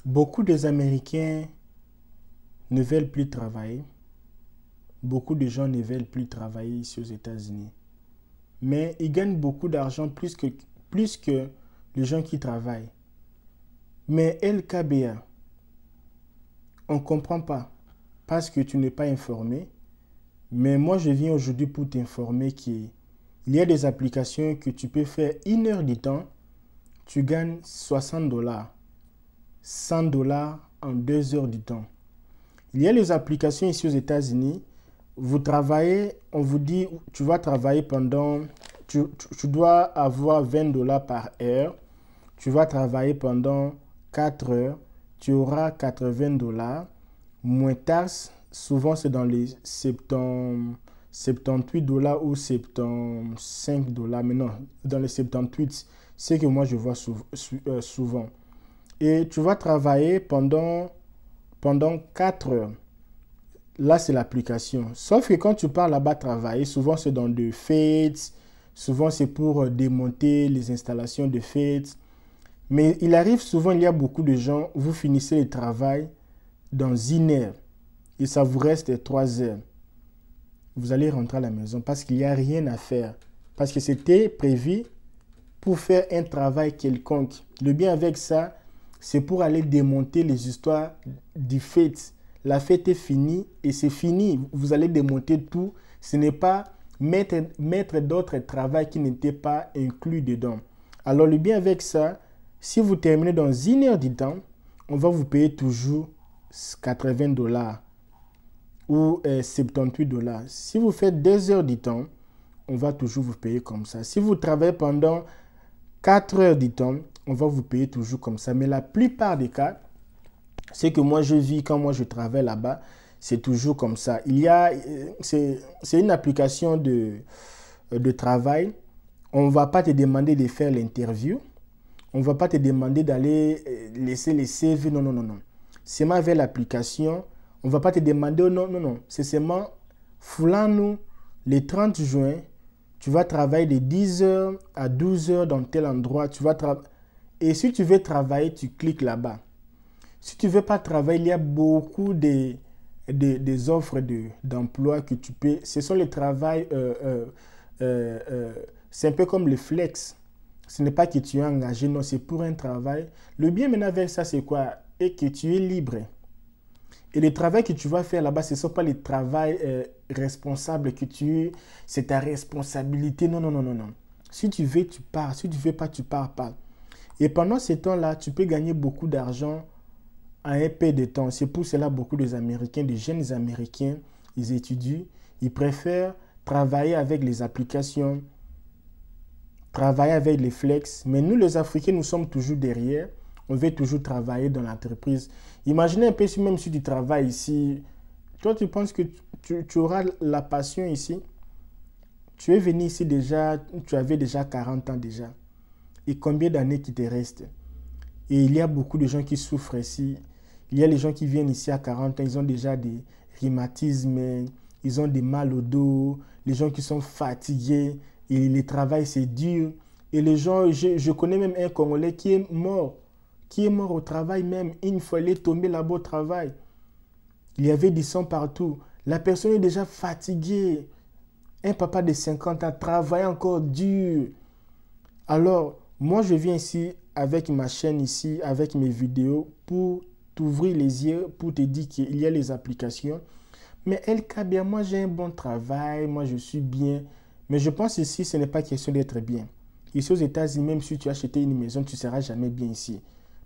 Beaucoup des Américains ne veulent plus travailler. Beaucoup de gens ne veulent plus travailler ici aux États-Unis. Mais ils gagnent beaucoup d'argent plus que les gens qui travaillent. Mais LKBA, on ne comprend pas parce que tu n'es pas informé. Mais moi, je viens aujourd'hui pour t'informer qu'il y a des applications que tu peux faire 1 heure du temps. Tu gagnes 60 dollars, 100 dollars en 2 heures du temps. Il y a les applications ici aux États-Unis. Vous travaillez, on vous dit, tu vas travailler pendant, tu dois avoir 20 dollars par heure. Tu vas travailler pendant 4 heures. Tu auras 80 dollars, moins taxes. Souvent, c'est dans les 78 dollars ou 75 dollars. Mais non, dans les 78, c'est que moi je vois souvent. Et tu vas travailler pendant 4 heures. Là, c'est l'application. Sauf que quand tu pars là-bas travailler, souvent c'est dans des fêtes, souvent c'est pour démonter les installations de fêtes. Mais il arrive souvent, il y a beaucoup de gens, vous finissez le travail dans 1 heure et ça vous reste 3 heures. Vous allez rentrer à la maison parce qu'il n'y a rien à faire. Parce que c'était prévu pour faire un travail quelconque. Le bien avec ça, c'est pour aller démonter les histoires du fête. La fête est finie et c'est fini. Vous allez démonter tout. Ce n'est pas mettre d'autres travaux qui n'étaient pas inclus dedans. Alors le bien avec ça, si vous terminez dans 1 heure du temps, on va vous payer toujours 80 dollars ou 78 dollars. Si vous faites 2 heures du temps, on va toujours vous payer comme ça. Si vous travaillez pendant 4 heures du temps, on va vous payer toujours comme ça. Mais la plupart des cas, c'est que moi je vis quand moi je travaille là-bas, c'est toujours comme ça. C'est une application de travail. On ne va pas te demander de faire l'interview. On ne va pas te demander d'aller laisser les CV. Non, non, non, non. C'est moi avec l'application. On ne va pas te demander, oh, non, non, non. C'est seulement, foulons-nous, le 30 juin, tu vas travailler de 10 heures à 12 heures dans tel endroit. Et si tu veux travailler, tu cliques là-bas. Si tu ne veux pas travailler, il y a beaucoup des offres d'emploi que tu peux. Ce sont les travails, c'est un peu comme le flex. Ce n'est pas que tu es engagé, non, c'est pour un travail. Le bien maintenant avec ça, c'est quoi? Et que tu es libre. Et le travail que tu vas faire là-bas, ce ne sont pas les travails responsables c'est ta responsabilité. Non, non, non, non, non. Si tu veux, tu pars. Si tu ne veux pas, tu pars pas. Et pendant ce temps-là, tu peux gagner beaucoup d'argent à un peu de temps. C'est pour cela beaucoup des Américains, des jeunes Américains, ils étudient, ils préfèrent travailler avec les applications, travailler avec les flex. Mais nous, les Africains, nous sommes toujours derrière. On veut toujours travailler dans l'entreprise. Imaginez un peu même si tu travailles ici. Toi, tu penses que tu auras la passion ici. Tu es venu ici déjà, tu avais déjà 40 ans déjà. Et combien d'années qui te restent? Et il y a beaucoup de gens qui souffrent ici. Il y a les gens qui viennent ici à 40 ans, ils ont déjà des rhumatismes, ils ont des mal au dos, les gens qui sont fatigués, et le travail c'est dur. Et les gens, je connais même un Congolais qui est mort au travail même. Il fallait tomber là-bas au travail. Il y avait du sang partout. La personne est déjà fatiguée. Un papa de 50 ans travaille encore dur. Alors, moi je viens ici avec ma chaîne ici, avec mes vidéos pour t'ouvrir les yeux, pour te dire qu'il y a les applications. Mais LKBA, moi j'ai un bon travail, moi je suis bien. Mais je pense ici, ce n'est pas question d'être bien. Ici aux États-Unis, même si tu as acheté une maison, tu ne seras jamais bien ici.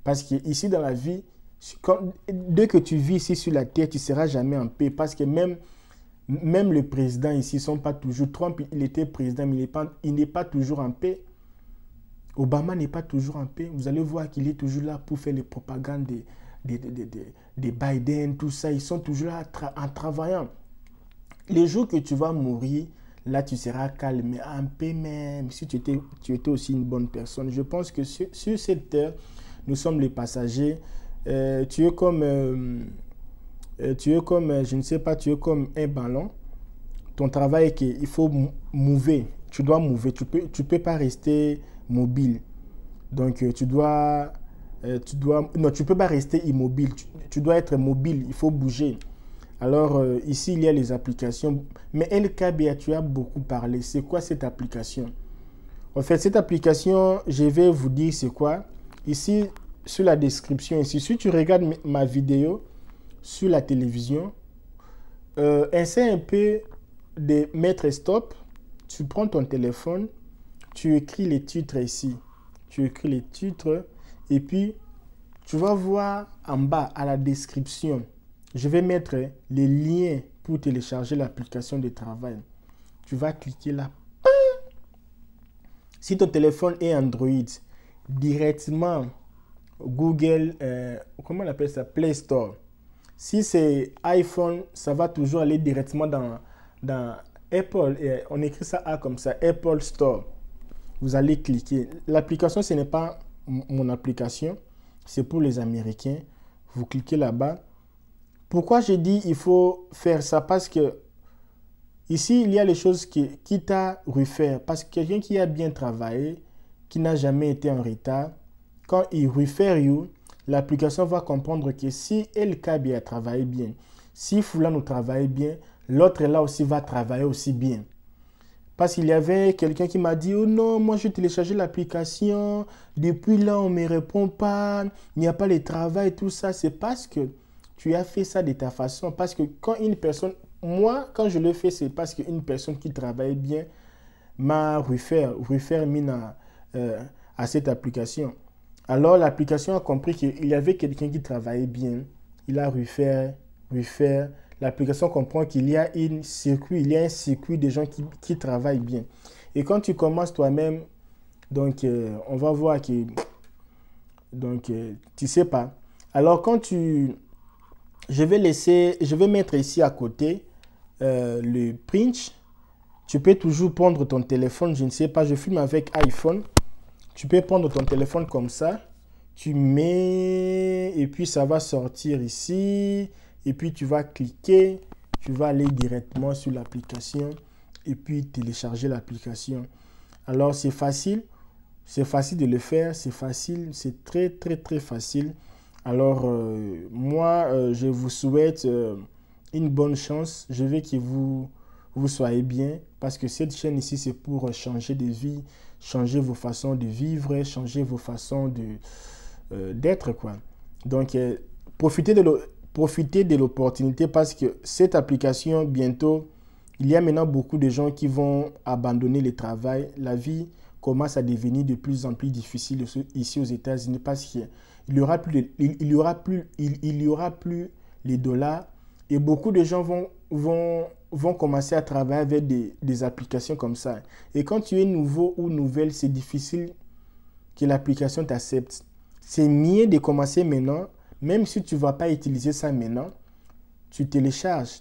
Parce que ici dans la vie, dès que tu vis ici sur la terre, tu ne seras jamais en paix. Parce que même le président ici, ils ne sont pas toujours. Trump, il était président, mais il n'est pas toujours en paix. Obama n'est pas toujours en paix. Vous allez voir qu'il est toujours là pour faire les propagandes de Biden, tout ça. Ils sont toujours là en travaillant. Les jours que tu vas mourir, là tu seras calme, mais en paix même, si tu étais aussi une bonne personne. Je pense que sur cette terre, nous sommes les passagers. Tu es comme, je ne sais pas, tu es comme un ballon. Ton travail est qu'il faut mouver. Tu dois mouver. Tu peux pas rester mobile. Donc, tu dois Non, tu peux pas rester immobile. Tu dois être mobile. Il faut bouger. Alors, ici, il y a les applications. Mais LKBA, tu as beaucoup parlé. C'est quoi cette application? En fait, cette application, je vais vous dire c'est quoi. Ici, sur la description, ici, si tu regardes ma vidéo sur la télévision, essaie un peu de mettre stop. Tu prends ton téléphone, tu écris les titres ici. Tu écris les titres et puis tu vas voir en bas à la description. Je vais mettre les liens pour télécharger l'application de travail. Tu vas cliquer là. Si ton téléphone est Android, directement Google, comment on appelle ça? Play Store. Si c'est iPhone, ça va toujours aller directement dans Apple. On écrit ça A comme ça, Apple Store. Vous allez cliquer. L'application, ce n'est pas mon application. C'est pour les Américains. Vous cliquez là-bas. Pourquoi j'ai dit il faut faire ça? Parce que ici, il y a les choses qui t'a refaire. Parce que quelqu'un qui a bien travaillé, qui n'a jamais été en retard, quand il refaire you, l'application va comprendre que si LKB a travaillé bien, si Fulano travaille bien, l'autre là aussi va travailler aussi bien. Parce qu'il y avait quelqu'un qui m'a dit, oh non, moi j'ai téléchargé l'application, depuis là on ne me répond pas, il n'y a pas de travail, tout ça. C'est parce que tu as fait ça de ta façon. Parce que quand une personne, moi quand je le fais, c'est parce qu'une personne qui travaille bien m'a refaire mine à cette application. Alors l'application a compris qu'il y avait quelqu'un qui travaillait bien. Il a refaire. L'application comprend qu'il y a un circuit de gens qui travaillent bien. Et quand tu commences toi-même, donc on va voir que tu sais pas. Alors je vais mettre ici à côté le print. Tu peux toujours prendre ton téléphone, je ne sais pas, je filme avec iPhone. Tu peux prendre ton téléphone comme ça, tu mets et puis ça va sortir ici et puis tu vas cliquer, tu vas aller directement sur l'application et puis télécharger l'application. Alors c'est facile de le faire, c'est facile, c'est très très très facile. Alors moi je vous souhaite une bonne chance, je veux que vous soyez bien parce que cette chaîne ici c'est pour changer de vie, changer vos façons de vivre, changer vos façons d'être quoi. Donc profitez de l'opportunité parce que cette application bientôt, il y a maintenant beaucoup de gens qui vont abandonner le travail. La vie commence à devenir de plus en plus difficile ici aux États-Unis parce qu'il y aura plus les dollars et beaucoup de gens vont commencer à travailler avec des applications comme ça. Et quand tu es nouveau ou nouvelle, c'est difficile que l'application t'accepte. C'est mieux de commencer maintenant, même si tu ne vas pas utiliser ça maintenant, tu télécharges,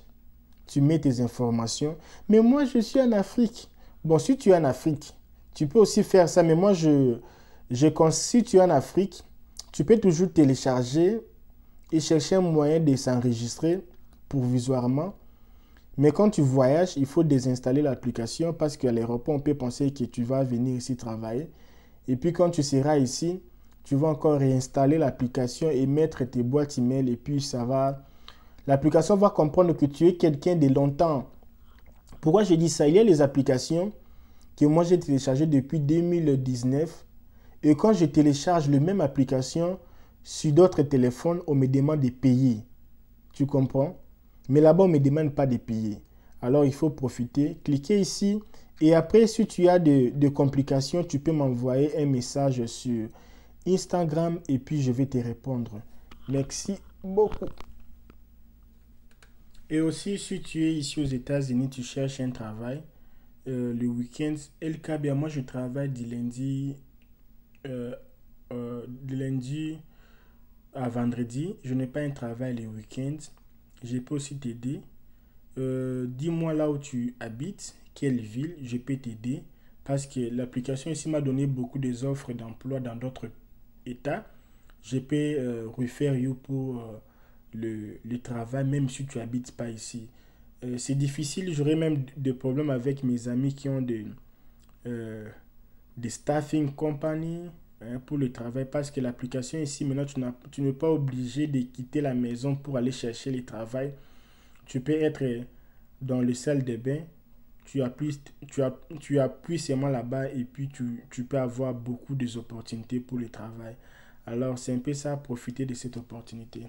tu mets tes informations. Mais moi, je suis en Afrique. Bon, si tu es en Afrique, tu peux aussi faire ça. Mais moi, si tu es en Afrique, tu peux toujours télécharger et chercher un moyen de s'enregistrer provisoirement. Mais quand tu voyages, il faut désinstaller l'application parce qu'à l'aéroport, on peut penser que tu vas venir ici travailler. Et puis quand tu seras ici, tu vas encore réinstaller l'application et mettre tes boîtes email et puis ça va. L'application va comprendre que tu es quelqu'un de longtemps. Pourquoi je dis ça? Il y a les applications que moi j'ai téléchargées depuis 2019 et quand je télécharge la même application sur d'autres téléphones, on me demande de payer. Tu comprends? Mais là-bas, on ne me demande pas de payer. Alors, il faut profiter. Cliquez ici. Et après, si tu as des complications, tu peux m'envoyer un message sur Instagram et puis je vais te répondre. Merci beaucoup. Et aussi, si tu es ici aux États-Unis, tu cherches un travail, le week-end, LKBA, moi je travaille du lundi à vendredi. Je n'ai pas un travail les week-ends. Je peux aussi t'aider. Dis-moi là où tu habites, quelle ville, je peux t'aider. Parce que l'application ici m'a donné beaucoup d'offres d'emploi dans d'autres États. Je peux refaire you pour le travail, même si tu n'habites pas ici. C'est difficile, j'aurais même des problèmes avec mes amis qui ont des staffing company. pour le travail, parce que l'application ici, maintenant, tu n'es pas obligé de quitter la maison pour aller chercher le travail. Tu peux être dans le salle de bain, tu appuies seulement là-bas et puis tu peux avoir beaucoup d'opportunités pour le travail. Alors, c'est un peu ça, profiter de cette opportunité.